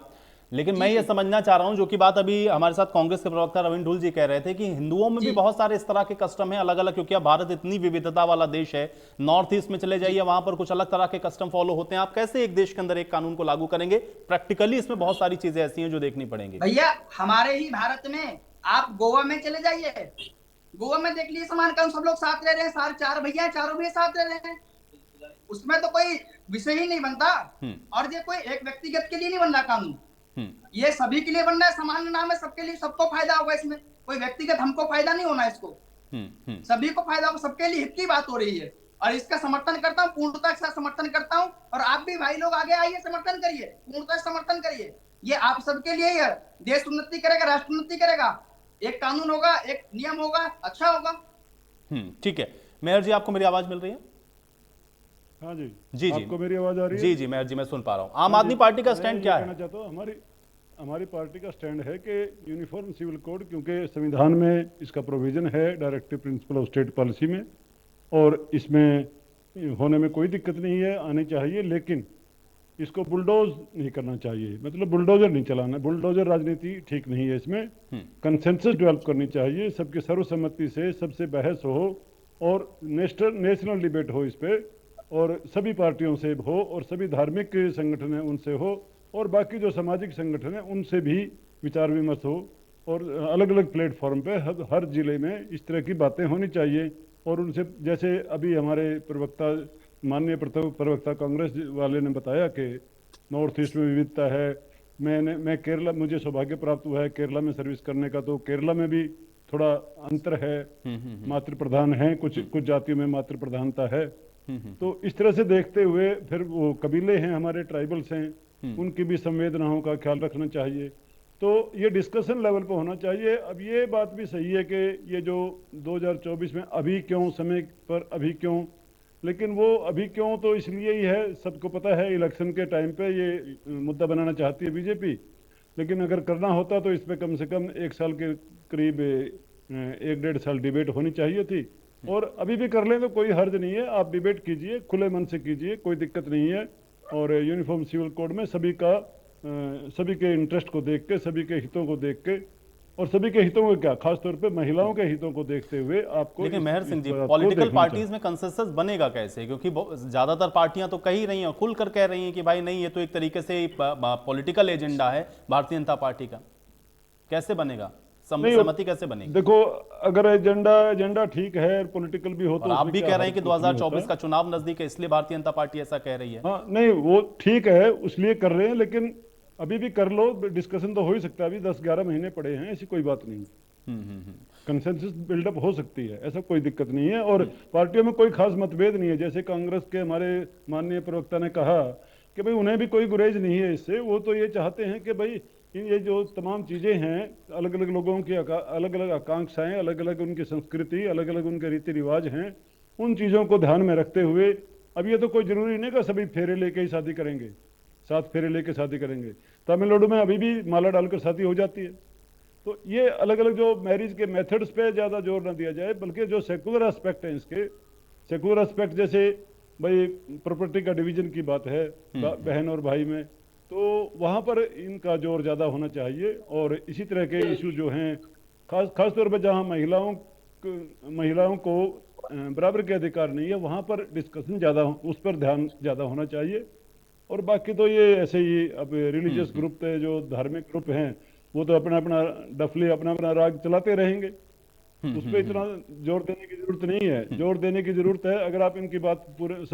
लेकिन मैं ये समझना चाह रहा हूं, जो कि बात अभी हमारे साथ कांग्रेस के प्रवक्ता रविंद्र ढुल जी कह रहे थे, कि हिंदुओं में भी बहुत सारे इस तरह के कस्टम हैं अलग अलग, क्योंकि अब भारत इतनी विविधता वाला देश है। नॉर्थ ईस्ट में चले जाइए, वहां पर कुछ अलग तरह के कस्टम फॉलो होते हैं। आप कैसे एक देश के अंदर एक कानून को लागू करेंगे? प्रैक्टिकली इसमें बहुत सारी चीजें ऐसी हैं जो देखनी पड़ेंगी। भैया, हमारे ही भारत में आप गोवा में चले जाइए, गोवा में देख लीजिए, समान कानून, सब लोग साथ रह रहे हैं, 4 भैया, चारों भी साथ रह रहे हैं, उसमें तो कोई विषय ही नहीं बनता। और ये कोई एक व्यक्तिगत के लिए नहीं बन रहा कानून, ये सभी के लिए बन रहा है, सामान्य नाम है, सबके लिए, सबको फायदा होगा इसमें, कोई व्यक्तिगत हमको फायदा नहीं होना इसको, सभी को फायदा होगा, सबके लिए हित की बात हो रही है और इसका समर्थन करता हूँ, पूर्णता के साथ समर्थन करता हूँ। और आप भी भाई लोग आगे आइए, समर्थन करिए, पूर्णता से समर्थन करिए, ये आप सबके लिए ही है। देश उन्नति करेगा, राष्ट्र उन्नति करेगा, एक कानून होगा, एक नियम होगा, अच्छा होगा। ठीक है। मेयर जी, आपको मेरी आवाज मिल रही है? हाँ जी जी, आपको मेरी आवाज आ रही है? जी जी मेयर जी, मैं सुन पा रहा हूँ। आम आदमी पार्टी का स्टैंड क्या है? चाहता हूँ हमारी पार्टी का स्टैंड है कि यूनिफॉर्म सिविल कोड, क्योंकि संविधान में इसका प्रोविजन है directive principle of state policy में, और इसमें होने में कोई दिक्कत नहीं है, आनी चाहिए, लेकिन इसको बुलडोज नहीं करना चाहिए, मतलब बुलडोजर नहीं चलाना, बुलडोजर राजनीति ठीक नहीं है। इसमें कंसेंसस डेवलप करनी चाहिए, सबके सर्वसम्मति से सबसे बहस हो और नेशनल डिबेट हो इस पे, और सभी पार्टियों से हो और सभी धार्मिक संगठन हैं उनसे हो और बाकी जो सामाजिक संगठन हैं उनसे भी विचार विमर्श हो, और अलग अलग प्लेटफॉर्म पे हर जिले में इस तरह की बातें होनी चाहिए। और उनसे, जैसे अभी हमारे प्रवक्ता, माननीय प्रवक्ता कांग्रेस वाले ने बताया कि नॉर्थ ईस्ट में विविधता है, मैं केरला, मुझे सौभाग्य प्राप्त हुआ है केरला में सर्विस करने का, तो केरला में भी थोड़ा अंतर है, मातृ प्रधान है, कुछ जातियों में मातृ प्रधानता है। तो इस तरह से देखते हुए फिर वो कबीले हैं हमारे, ट्राइबल्स हैं, उनकी भी संवेदनाओं का ख्याल रखना चाहिए। तो ये डिस्कशन लेवल पर होना चाहिए। अब ये बात भी सही है कि ये जो 2024 में अभी क्यों, समय पर अभी क्यों, लेकिन वो अभी क्यों तो इसलिए ही है, सबको पता है इलेक्शन के टाइम पे ये मुद्दा बनाना चाहती है बीजेपी, लेकिन अगर करना होता तो इस पे कम से कम 1 साल के करीब 1-1.5 साल डिबेट होनी चाहिए थी। और अभी भी कर लें तो कोई हर्ज नहीं है, आप डिबेट कीजिए, खुले मन से कीजिए, कोई दिक्कत नहीं है। और यूनिफॉर्म सिविल कोड में सभी के इंटरेस्ट को देख के, सभी के हितों को देख के, और सभी के हितों को क्या, खासतौर पे महिलाओं के हितों को देखते हुए आपको। लेकिन मेहर सिंह जी, पॉलिटिकल पार्टीज में कंसेंसस बनेगा कैसे? क्योंकि ज्यादातर पार्टियां तो कह ही रही हैं, खुलकर कह रही हैं कि भाई नहीं, ये तो एक तरीके से पॉलिटिकल एजेंडा है भारतीय जनता पार्टी का, कैसे बनेगा, सहमति कैसे बनेगी? देखो, अगर एजेंडा ठीक है, पॉलिटिकल भी हो तो आप भी कह रहे हैं कि 2024 का चुनाव नजदीक है, इसलिए भारतीय जनता पार्टी ऐसा कह रही है। हाँ, नहीं, वो ठीक है, उसलिए कर रहे हैं, लेकिन अभी भी कर लो, डिस्कशन तो हो ही सकता है, अभी 10-11 महीने पड़े हैं, ऐसी कोई बात नहीं। कंसेंसस बिल्डअप हो सकती है, ऐसा कोई दिक्कत नहीं है। और पार्टियों में कोई खास मतभेद नहीं है, जैसे कांग्रेस के हमारे माननीय प्रवक्ता ने कहा कि भाई उन्हें भी कोई गुरेज नहीं है इससे, वो तो ये चाहते हैं कि भाई ये जो तमाम चीजें हैं, अलग अलग लोगों की अलग अलग आकांक्षाएं, अलग अलग उनकी संस्कृति, अलग अलग उनके रीति रिवाज हैं, उन चीजों को ध्यान में रखते हुए, अब ये तो कोई जरूरी नहीं कि सभी फेरे लेके ही शादी करेंगे, 7 फेरे लेके शादी करेंगे। तमिलनाडु में अभी भी माला डालकर शादी हो जाती है। तो ये अलग अलग जो मैरिज के मेथड्स पे ज्यादा जोर ना दिया जाए, बल्कि जो सेकुलर एस्पेक्ट है इसके, सेकुलर एस्पेक्ट जैसे भाई प्रॉपर्टी का डिवीजन की बात है बहन और भाई में, तो वहाँ पर इनका जोर ज़्यादा होना चाहिए। और इसी तरह के इशू जो हैं, खास तौर पर जहाँ महिलाओं को बराबर के अधिकार नहीं है, वहाँ पर डिस्कशन ज़्यादा, उस पर ध्यान ज़्यादा होना चाहिए। और बाकी तो ये ऐसे ही, अब रिलीजियस ग्रुप है, जो धार्मिक ग्रुप हैं, वो तो अपना अपना डफली, अपना अपना राग चलाते रहेंगे, उस पर इतना जोर देने की जरूरत नहीं है। जोर देने की जरूरत है, अगर आप इनकी बात पूरे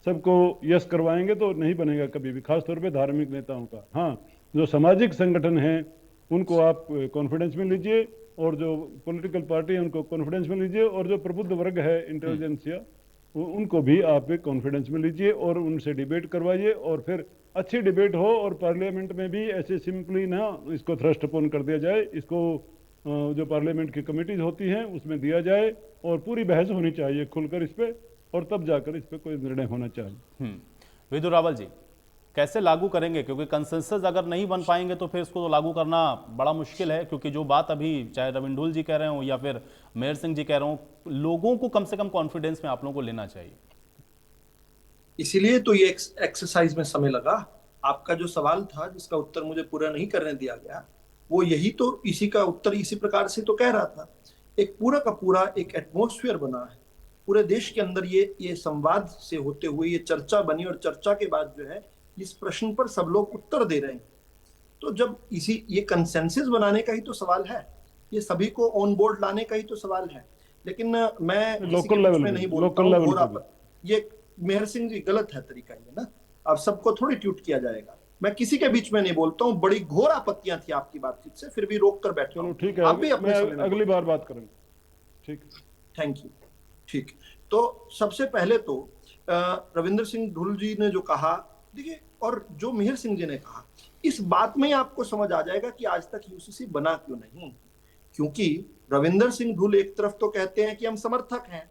सबको यस करवाएंगे तो नहीं बनेगा कभी भी, खासतौर पे धार्मिक नेताओं का। हाँ, जो सामाजिक संगठन हैं उनको आप कॉन्फिडेंस में लीजिए, और जो पॉलिटिकल पार्टी है उनको कॉन्फिडेंस में लीजिए, और जो प्रबुद्ध वर्ग है, इंटेलिजेंसिया, उनको भी आप कॉन्फिडेंस में लीजिए और उनसे डिबेट करवाइए, और फिर अच्छी डिबेट हो। और पार्लियामेंट में भी ऐसे सिंपली ना इसको थ्रस्ट अपोन कर दिया जाए, इसको जो पार्लियामेंट की कमेटीज होती हैं उसमें दिया जाए, और पूरी बहस होनी चाहिए खुलकर इस पे, और तब जाकर इस पे कोई निर्णय होना चाहिए। विदुर रावल जी, कैसे लागू करेंगे? क्योंकि कंसेंसस अगर नहीं बन पाएंगे तो फिर इसको तो लागू करना बड़ा मुश्किल है, क्योंकि जो बात अभी चाहे रविंदुल जी कह रहे हो या फिर मेहर सिंह जी कह रहे हो, लोगों को कम से कम कॉन्फिडेंस में आप लोगों को लेना चाहिए। इसीलिए तो ये एक्सरसाइज में समय लगा। आपका जो सवाल था जिसका उत्तर मुझे पूरा नहीं करने दिया गया, वो यही तो, इसी का उत्तर इसी प्रकार से तो कह रहा था। एक पूरा का पूरा एक एटमॉस्फेयर बना है पूरे देश के अंदर, ये संवाद से होते हुए ये चर्चा बनी, और चर्चा के बाद जो है इस प्रश्न पर सब लोग उत्तर दे रहे हैं। तो जब ये कंसेंसस बनाने का ही तो सवाल है, ये सभी को ऑन बोर्ड लाने का ही तो सवाल है। लेकिन मैं लोकल लेवल में नहीं बोलता हूँ, ये मेहर सिंह जी गलत है तरीका ये ना, अब सबको थोड़ी ट्यूट किया जाएगा। मैं किसी के बीच में नहीं बोलता हूं, बड़ी घोर आपत्तियां थी आपकी बातचीत से, फिर भी रोक कर बैठा हूं। ठीक है, आप भी अपने समय में अगली बार बात करेंगे। ठीक, थैंक यू। ठीक, तो सबसे पहले तो रविंदर सिंह ढुल जी ने जो कहा, देखिए, और जो मिहिर सिंह जी ने कहा, इस बात में ही आपको समझ आ जाएगा कि आज तक यूसीसी बना क्यों नहीं। क्योंकि रविंदर सिंह ढुल एक तरफ तो कहते हैं कि हम समर्थक हैं,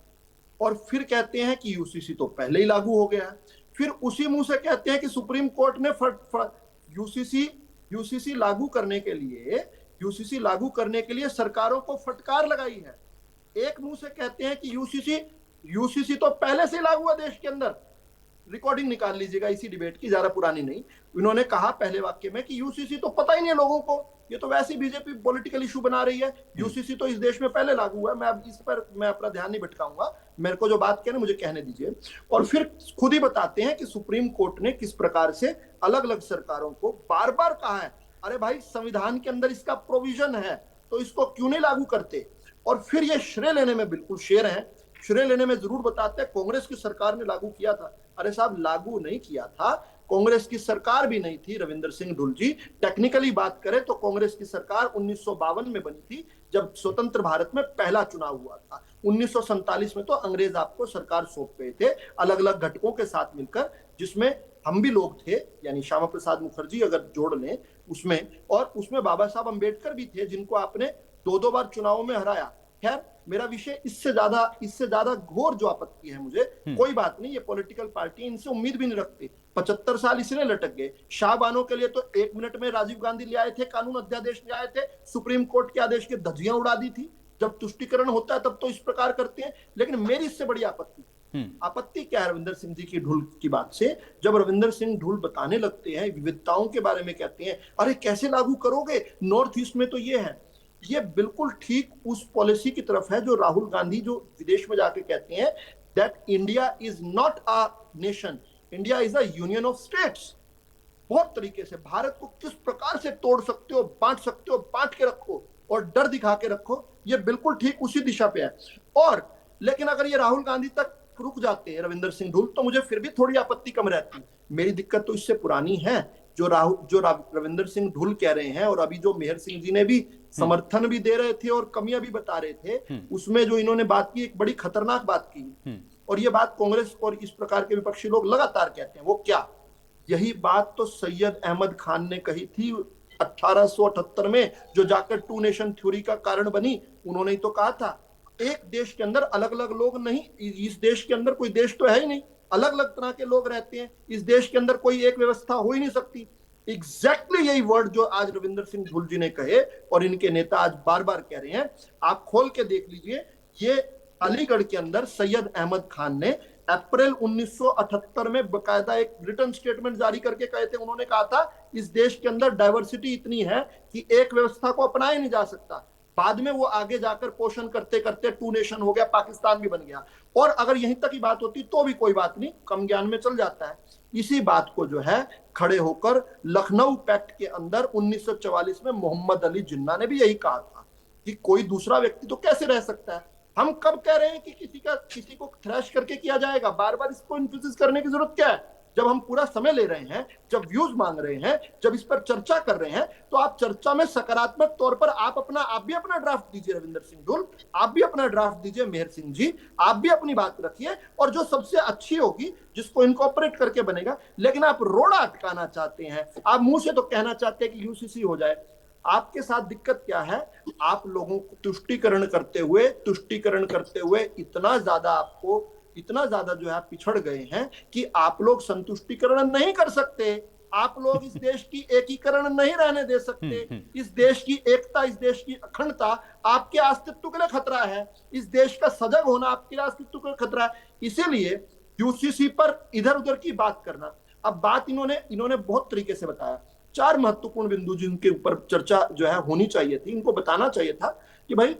और फिर कहते हैं कि यूसीसी तो पहले ही लागू हो गया, फिर उसी मुंह से कहते हैं कि सुप्रीम कोर्ट ने यूसीसी लागू करने के लिए सरकारों को फटकार लगाई है। एक मुंह से कहते हैं कि यूसीसी तो पहले से लागू है देश के अंदर, रिकॉर्डिंग निकाल लीजिएगा इसी डिबेट की, ज्यादा पुरानी नहीं। इन्होंने कहा पहले वाक्य में कि यूसीसी तो पता ही नहीं है लोगों को, ये तो वैसे ही बीजेपी पॉलिटिकल इशू बना रही है, यूसीसी तो इस देश में पहले लागू हुआ है। मैं अब इस पर मैं अपना ध्यान नहीं भटकाऊंगा, मेरे को जो बात कहना मुझे कहने दीजिए। और फिर खुद ही बताते हैं कि सुप्रीम कोर्ट ने किस प्रकार से अलग अलग सरकारों को बार बार कहा है, अरे भाई संविधान के अंदर इसका प्रोविजन है तो इसको क्यों नहीं लागू करते। और फिर ये श्रेय लेने में बिल्कुल शेर हैं, श्रेय लेने में जरूर बताते हैं कांग्रेस की सरकार ने लागू किया था। अरे साहब, लागू नहीं किया था, कांग्रेस की सरकार भी नहीं थी रविंदर सिंह ढुल जी। टेक्निकली बात करें तो कांग्रेस की सरकार 1952 में बनी थी, जब स्वतंत्र भारत में पहला चुनाव हुआ था। 1947 में तो अंग्रेज आपको सरकार सौंप गए थे अलग अलग घटकों के साथ मिलकर, जिसमें हम भी लोग थे, यानी श्यामा प्रसाद मुखर्जी अगर जोड़ लें उसमें, और उसमें बाबा साहब अंबेडकर भी थे, जिनको आपने 2-2 बार चुनावों में हराया। खैर, मेरा विषय इससे ज्यादा घोर जो आपत्ति है मुझे, कोई बात नहीं, ये पॉलिटिकल पार्टी इनसे उम्मीद भी नहीं रखती। 75 साल इसलिए लटक गए। शाहबानों के लिए तो 1 मिनट में राजीव गांधी ले आए थे, कानून अध्यादेश ले आए थे, सुप्रीम कोर्ट के आदेश की धज्जियां उड़ा दी थी। जब तुष्टिकरण होता है तब तो इस प्रकार करते हैं। लेकिन मेरी इससे बड़ी आपत्ति क्या है रविंदर सिंह जी की ढुल की बात से, जब रविंदर सिंह ढुल बताने लगते हैं, विविधताओं के बारे में कहते हैं, अरे कैसे लागू करोगे, नॉर्थ ईस्ट में तो ये है। ये बिल्कुल ठीक उस पॉलिसी की तरफ है जो राहुल गांधी जो विदेश में जाके कहते हैं that India is not a nation, India is a union of states. बहुत तरीके से भारत को किस प्रकार से तोड़ सकते हो, बांट सकते हो, बांट के रखो और डर दिखा के रखो, ये बिल्कुल ठीक उसी दिशा पे है। और लेकिन अगर ये राहुल गांधी तक रुक जाते हैं रविंदर सिंह ढुल, तो मुझे फिर भी थोड़ी आपत्ति कम रहती। मेरी दिक्कत तो इससे पुरानी है, जो रविंदर सिंह ढुल कह रहे हैं, और अभी जो मिहिर सिंह जी ने भी समर्थन भी दे रहे थे और कमियां भी बता रहे थे, उसमें जो इन्होंने बात की, एक बड़ी खतरनाक बात की, और ये बात कांग्रेस और इस प्रकार के विपक्षी लोग लगातार कहते हैं। वो क्या? यही बात तो सैयद अहमद खान ने कही थी 1878 में, जो जाकर 2 नेशन थ्योरी का कारण बनी। उन्होंने ही तो कहा था, एक देश के अंदर अलग अलग लोग नहीं, इस देश के अंदर कोई देश तो है ही नहीं, अलग अलग तरह के लोग रहते हैं, इस देश के अंदर कोई एक व्यवस्था हो ही नहीं सकती। एग्जैक्टली यही वर्ड जो आज रविंदर सिंह ढुल जी ने कहे और इनके नेता आज बार बार कह रहे हैं, आप खोल के देख लीजिए। ये अलीगढ़ के अंदर सैयद अहमद खान ने अप्रैल 1978 में बकायदा एक रिटर्न स्टेटमेंट जारी करके कहे थे। उन्होंने कहा था इस देश के अंदर डाइवर्सिटी इतनी है कि एक व्यवस्था को अपनाया नहीं जा सकता। बाद में वो आगे जाकर पोषण करते करते 2 नेशन हो गया, पाकिस्तान भी बन गया। और अगर यहीं तक की बात होती तो भी कोई बात नहीं, कम ज्ञान में चल जाता है। इसी बात को जो है खड़े होकर लखनऊ पैक्ट के अंदर 1944 में मोहम्मद अली जिन्ना ने भी यही कहा था कि कोई दूसरा व्यक्ति तो कैसे रह सकता है। हम कब कह रहे हैं कि किसी को थ्रैश करके किया जाएगा? बार बार इसको इन्फोसिस करने की जरूरत क्या है? जब हम पूरा समय ले रहे हैं, जब व्यूज मांग रहे हैं, जब इस पर चर्चा कर रहे हैं, तो आप चर्चा में सकारात्मक तौर पर आप भी अपना ड्राफ्ट दीजिए रविंदर सिंह ढुल, आप भी अपना ड्राफ्ट दीजिए मिहिर सिंह जी, आप भी अपनी बात रखिए, और जो सबसे अच्छी होगी जिसको इनकॉर्पोरेट करके बनेगा। लेकिन आप रोड़ा अटकाना चाहते हैं, आप मुंह से तो कहना चाहते हैं कि यूसीसी हो जाए। आपके साथ दिक्कत क्या है? आप लोगों को तुष्टीकरण करते हुए इतना ज्यादा जो है पिछड़ गए हैं कि आप लोग संतुष्टिकरण नहीं कर सकते। आप लोग इस देश की एकीकरण नहीं रहने दे सकते। इस देश की एकता, इस देश की अखंडता आपके अस्तित्व के लिए खतरा है। इस देश का सजग होना आपके अस्तित्व के लिए खतरा है। इसीलिए यूसीसी पर इधर उधर की बात करना। अब बात इन्होंने बहुत तरीके से बताया। 4 महत्वपूर्ण बिंदु जिनके ऊपर चर्चा जो है होनी चाहिए थी, इनको बताना चाहिए था कि भाई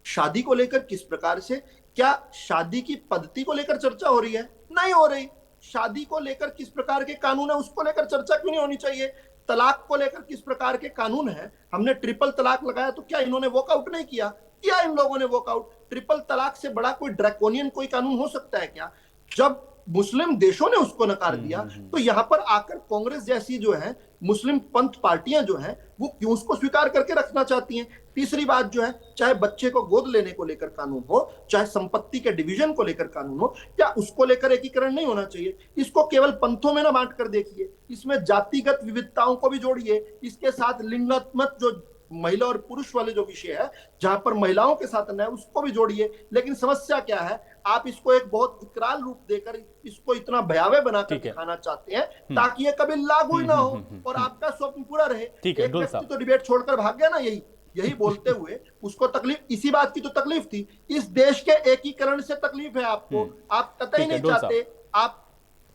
शादी को लेकर किस प्रकार से, क्या शादी की पद्धति को लेकर चर्चा हो रही है? नहीं हो रही। शादी को लेकर किस प्रकार के कानून है उसको लेकर चर्चा क्यों नहीं होनी चाहिए? तलाक को लेकर किस प्रकार के कानून है? हमने ट्रिपल तलाक लगाया तो क्या इन्होंने वॉकआउट नहीं किया इन लोगों ने वॉकआउट। ट्रिपल तलाक से बड़ा कोई ड्रैकोनियन कोई कानून हो सकता है क्या? जब मुस्लिम देशों ने उसको नकार दिया, तो यहाँ पर आकर कांग्रेस जैसी जो है मुस्लिम पंथ पार्टियां जो हैं वो क्यों उसको स्वीकार करके रखना चाहती हैं। तीसरी बात जो है, चाहे बच्चे को गोद लेने को लेकर कानून हो, चाहे संपत्ति के डिवीजन को लेकर कानून हो, क्या उसको लेकर एकीकरण नहीं होना चाहिए। इसको केवल पंथों में ना बांट कर देखिए, इसमें जातिगत विविधताओं को भी जोड़िए, इसके साथ लिंगात्मक जो महिला और पुरुष वाले जो विषय है जहां पर महिलाओं के साथ अन्याय उसको भी जोड़िए। लेकिन समस्या क्या है, आप इसको एक बहुत विकराल रूप देकर इसको इतना भयावह बनाकर दिखाना चाहते हैं ताकि ये कभी लागू ही ना हो और आपका स्वप्न पूरा रहे। एक व्यक्ति तो डिबेट छोड़कर भाग गया ना, यही बोलते हुए उसको तकलीफ इसी बात की तो तकलीफ थी, इस देश के एकीकरण से तकलीफ है आपको, आप कतई नहीं चाहते।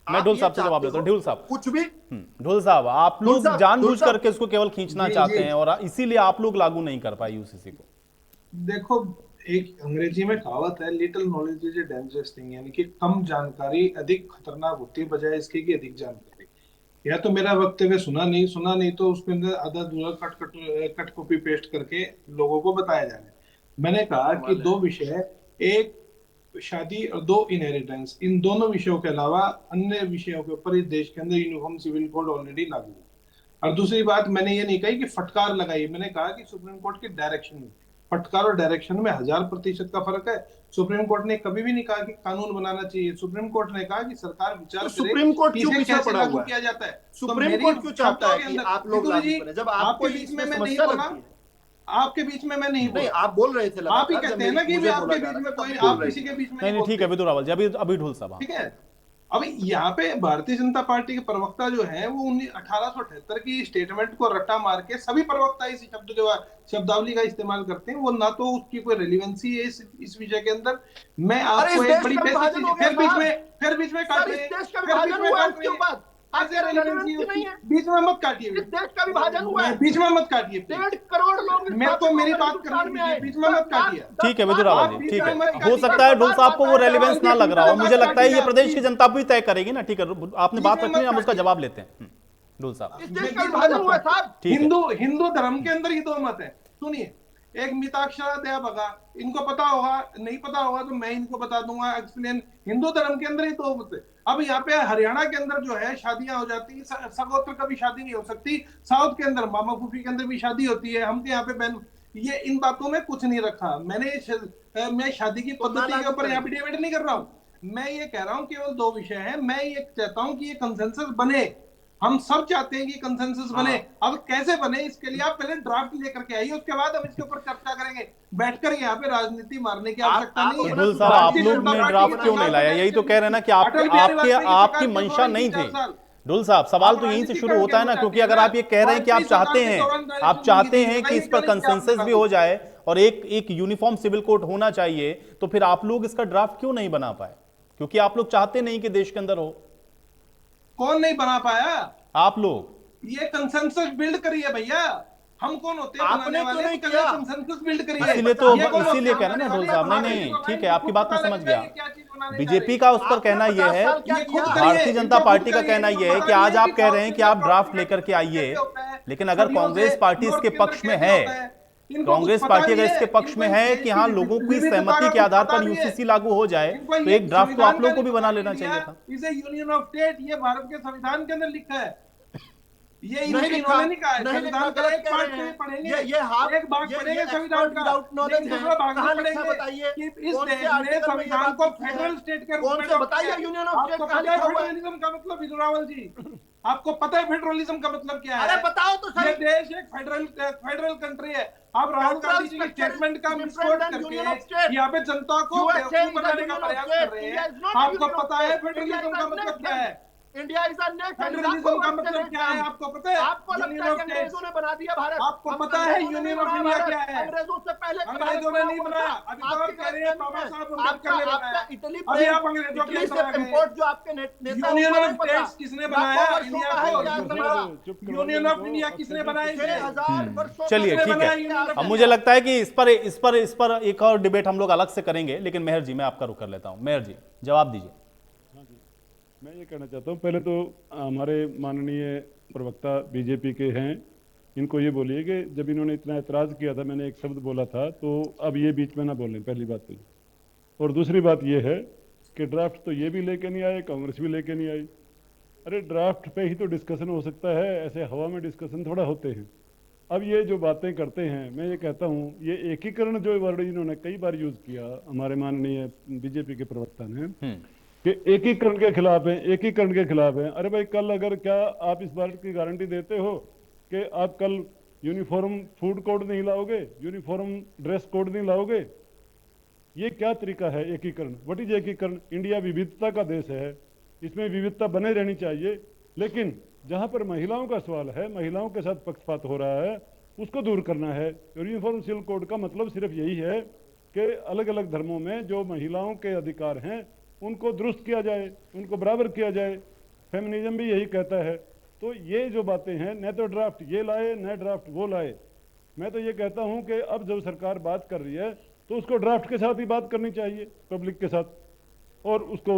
मैं ढोल साहब से जवाब देता हूं। ढोल साहब कुछ भी ढोल साहब, आप लोग जानबूझ करके इसको केवल खींचना चाहते हैं और इसीलिए आप लोग लागू नहीं कर पाए यूसीसी को। देखो, एक अंग्रेजी में कहावत है, little knowledge is a dangerous thing, यानी कि कम जानकारी अधिक खतरनाक होती है बजाय इसके कि अधिक जानकारी। या तो मेरा वक्तव्य सुना नहीं तो उसके अंदर आधा अधूरा कट कॉपी पेस्ट करके लोगों को बताया जाए। मैंने कहा कि दो विषय, एक शादी और दो इनहेरिटेंस, इन दोनों विषयों के अलावा अन्य विषयों के ऊपर इस देश के अंदर यूनिफॉर्म सिविल कोड ऑलरेडी लागू है। और दूसरी बात, मैंने ये नहीं कही कि फटकार लगाई, मैंने कहा कि सुप्रीम कोर्ट की डायरेक्शन में, फटकार और डायरेक्शन में 1000% का फर्क है। सुप्रीम कोर्ट ने कभी भी नहीं कहा कि कानून बनाना चाहिए, सुप्रीम कोर्ट ने कहा कि सरकार विचार करे सुप्रीम कोर्ट क्यों पीछे पड़ा हुआ है, किया जाता है। सुप्रीम कोर्ट क्यों चाहता है कि आप लोग लागू करें जब आपको बीच में मैं नहीं बोला, आपके बीच में मैं नहीं, आप बोल रहे थे, आप ही कहते हैं ना कि आपके बीच में कोई, आप किसी के बीच में नहीं, ठीक है विदुर रावल जी, अभी ढोल साहब, ठीक है। अभी यहाँ पे भारतीय जनता पार्टी के प्रवक्ता जो है वो 1878 की स्टेटमेंट को रट्टा मार के, सभी प्रवक्ता इस शब्द के शब्दावली का इस्तेमाल करते हैं, वो ना तो उसकी कोई रेलिवेंसी है इस विषय के अंदर। मैं आपको एक बड़ी फिर बीच में काट रहे हैं, बीच में मत काटिए, देश का विभाजन हुआ है, बीच में मत काटिए, 1.5 करोड़ लोग, मैं तो मेरी बात करने में, बीच में मत काटिए। ठीक है विदुर रावल जी, ठीक है, हो सकता है ढोल साहब को वो रेलेवेंस ना लग रहा हो, मुझे लगता है ये प्रदेश की जनता भी तय करेगी ना। ठीक है, आपने बात रखनी है, हम उसका जवाब लेते हैं। ढोल साहब, हिंदू धर्म के अंदर ही दो मत है, सुनिए। एक मिताक्षरा दया भगा, इनको पता होगा, नहीं पता होगा तो मैं इनको बता दूंगा एक्सप्लेन। हिंदू धर्म के अंदर ही दो मत है। अब यहाँ पे हरियाणा के अंदर जो है शादियां हो जाती है, सगोत्र कभी शादी नहीं हो सकती, साउथ के अंदर मामा फूफी के अंदर भी शादी होती है, हम यहाँ पे बहन, ये इन बातों में कुछ नहीं रखा। मैं शादी की पद्धति के ऊपर यहाँ पे डिबेट नहीं कर रहा हूँ, मैं ये कह रहा हूँ केवल दो विषय है। मैं ये कहता हूँ कि ये कंसेंसस बने, हम सब चाहते हैं कि कंसेंसस बने। अब कैसे बने, इसके लिए आप पहले ड्राफ्ट लेकर के आइए, उसके बाद हम इसके ऊपर चर्चा करेंगे। बैठकर यहाँ पे राजनीति मारने की आवश्यकता नहीं है। ढोल साहब, आप लोग ने ड्राफ्ट क्यों नहीं लाया? यही तो कह रहे हैं ना कि आपकी मंशा नहीं थी। ढोल साहब, सवाल तो यहीं से शुरू होता है ना, क्योंकि अगर आप ये कह रहे हैं कि आप चाहते हैं कि इस पर कंसेंसस भी हो जाए और एक यूनिफॉर्म सिविल कोड होना चाहिए, तो फिर आप लोग इसका ड्राफ्ट क्यों नहीं बना पाए? क्योंकि आप लोग चाहते नहीं कि देश के अंदर हो। कौन नहीं बना पाया? आप लोग। ये कंसेंसस बिल्ड करिए भैया, हम कौन होते हैं बनाने वाले? कंसेंसस बिल्ड करिए। इसीलिए कह रहे हैं ना ढोल साहब, नहीं ठीक है, आपकी बात मैं समझ गया। बीजेपी का उस पर कहना यह है, भारतीय जनता पार्टी का कहना यह है कि आज आप कह रहे हैं कि आप ड्राफ्ट लेकर के आइए, लेकिन अगर कांग्रेस पार्टी इसके पक्ष में है, कांग्रेस पार्टी अगर इसके पक्ष में है कि हाँ लोगों की सहमति के आधार पर यूसीसी लागू हो जाए, तो एक ड्राफ्ट तो आप लोगों को भी बना लेना चाहिए था। इसे यूनियन ऑफ स्टेट, ये भारत के संविधान के अंदर लिखा है, ये इन्होंने नहीं कहा है। संविधान का एक पार्ट पढ़ेंगे, एक भाग पढ़ेंगे संविधान का, दूसरा भाग पढ़ेंगे कि इस देश में संविधान को फेडरल स्टेट के रूप में बताइए। यूनियन ऑफ स्टेट फेडरलिज्म का मतलब, विदुर रावल जी आपको पता है फेडरलिज्म का मतलब क्या है? अरे बताओ तो सही। ये देश एक फेडरल कंट्री है। आप राहुल गांधी जी की स्टेटमेंट का मिसकोट करके यहाँ पे जनता को बेवकूफ बनाने का प्रयास कर रहे हैं। आपको पता है फेडरलिज्म का मतलब क्या है? India is a nation. Federalism का मतलब क्या है आपको पता है? आपको लगता है कि अंग्रेजों ने बना दिया भारत? आपको पता है यूनियन ऑफ इंडिया क्या है? अंग्रेजों से पहले अंग्रेजों ने नहीं बनाया। अभी तो कह रहे हैं बाबा साहब अम्बेडकर ने बनाया। इटली अभी आप अंग्रेजों के इंपोर्ट जो आपके नेता यूनियन ऑफ स्टेट्स किसने बनाया? इंडिया को यूनियन ऑफ इंडिया किसने बनाया? चलिए ठीक है, अब मुझे लगता है कि इस पर एक और डिबेट हम लोग अलग से करेंगे, लेकिन मेहर जी मैं आपका रुख कर लेता हूं। मेहर जी जवाब दीजिए। मैं ये कहना चाहता हूँ, पहले तो हमारे माननीय प्रवक्ता बीजेपी के हैं, इनको ये बोलिए कि जब इन्होंने इतना एतराज़ किया था, मैंने एक शब्द बोला था, तो अब ये बीच में ना बोलें, पहली बात तो। और दूसरी बात ये है इसके ड्राफ्ट तो ये भी लेके नहीं आए, कांग्रेस भी लेके नहीं आई। अरे ड्राफ्ट पे ही तो डिस्कशन हो सकता है, ऐसे हवा में डिस्कशन थोड़ा होते हैं। अब ये जो बातें करते हैं, मैं ये कहता हूँ, ये एकीकरण जो वर्ड इन्होंने कई बार यूज किया हमारे माननीय बीजेपी के प्रवक्ता ने कि एकीकरण के खिलाफ है, एकीकरण के खिलाफ है। अरे भाई, कल अगर क्या आप इस बात की गारंटी देते हो कि आप कल यूनिफॉर्म फूड कोड नहीं लाओगे, यूनिफॉर्म ड्रेस कोड नहीं लाओगे? ये क्या तरीका है एकीकरण? व्हाट इज एकीकरण? इंडिया विविधता का देश है, इसमें विविधता बने रहनी चाहिए, लेकिन जहां पर महिलाओं का सवाल है, महिलाओं के साथ पक्षपात हो रहा है, उसको दूर करना है। यूनिफॉर्म सिविल कोड का मतलब सिर्फ यही है कि अलग अलग धर्मों में जो महिलाओं के अधिकार हैं उनको दुरुस्त किया जाए, उनको बराबर किया जाए। फेमिनिज्म भी यही कहता है। तो ये जो बातें हैं, न तो ड्राफ्ट ये लाए न ड्राफ्ट वो लाए। मैं तो ये कहता हूं कि अब जब सरकार बात कर रही है तो उसको ड्राफ्ट के साथ ही बात करनी चाहिए, पब्लिक के साथ। और उसको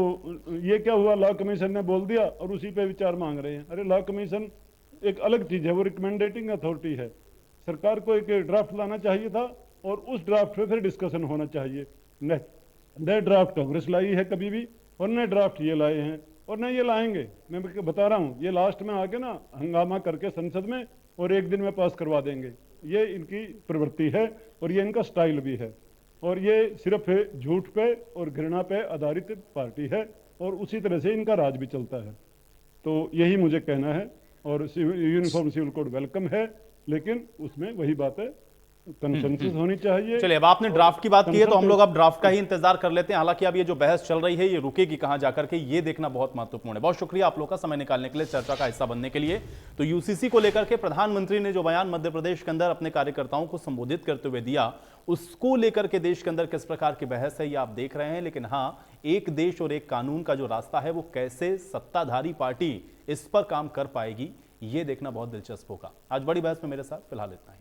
ये क्या हुआ, लॉ कमीशन ने बोल दिया और उसी पे विचार मांग रहे हैं। अरे लॉ कमीशन एक अलग चीज है, वो रिकमेंडेटिंग अथॉरिटी है। सरकार को एक ड्राफ्ट लाना चाहिए था और उस ड्राफ्ट पे फिर डिस्कशन होना चाहिए। नए ड्राफ्ट कांग्रेस लाई है कभी भी, और नए ड्राफ्ट ये लाए हैं और न ये लाएंगे। मैं बता रहा हूँ, ये लास्ट में आके ना हंगामा करके संसद में और एक दिन में पास करवा देंगे। ये इनकी प्रवृत्ति है और ये इनका स्टाइल भी है। और ये सिर्फ झूठ पे और घृणा पे आधारित पार्टी है और उसी तरह से इनका राज भी चलता है। तो यही मुझे कहना है। और यूनिफॉर्म सिविल कोड वेलकम है, लेकिन उसमें वही बात है, कंसेंसस होनी चाहिए। चलिए, अब आपने ड्राफ्ट की बात की है तो हम लोग अब ड्राफ्ट का ही इंतजार कर लेते हैं। हालांकि अब ये जो बहस चल रही है ये रुकेगी कहां जाकर के, ये देखना बहुत महत्वपूर्ण है। बहुत शुक्रिया आप लोग का समय निकालने के लिए, चर्चा का हिस्सा बनने के लिए। तो यूसीसी को लेकर के प्रधानमंत्री ने जो बयान मध्य प्रदेश के अंदर अपने कार्यकर्ताओं को संबोधित करते हुए दिया, उसको लेकर के देश के अंदर किस प्रकार की बहस है ये आप देख रहे हैं। लेकिन हाँ, एक देश और एक कानून का जो रास्ता है वो कैसे सत्ताधारी पार्टी इस पर काम कर पाएगी, ये देखना बहुत दिलचस्प होगा। आज बड़ी बहस में मेरे साथ फिलहाल इतना ही।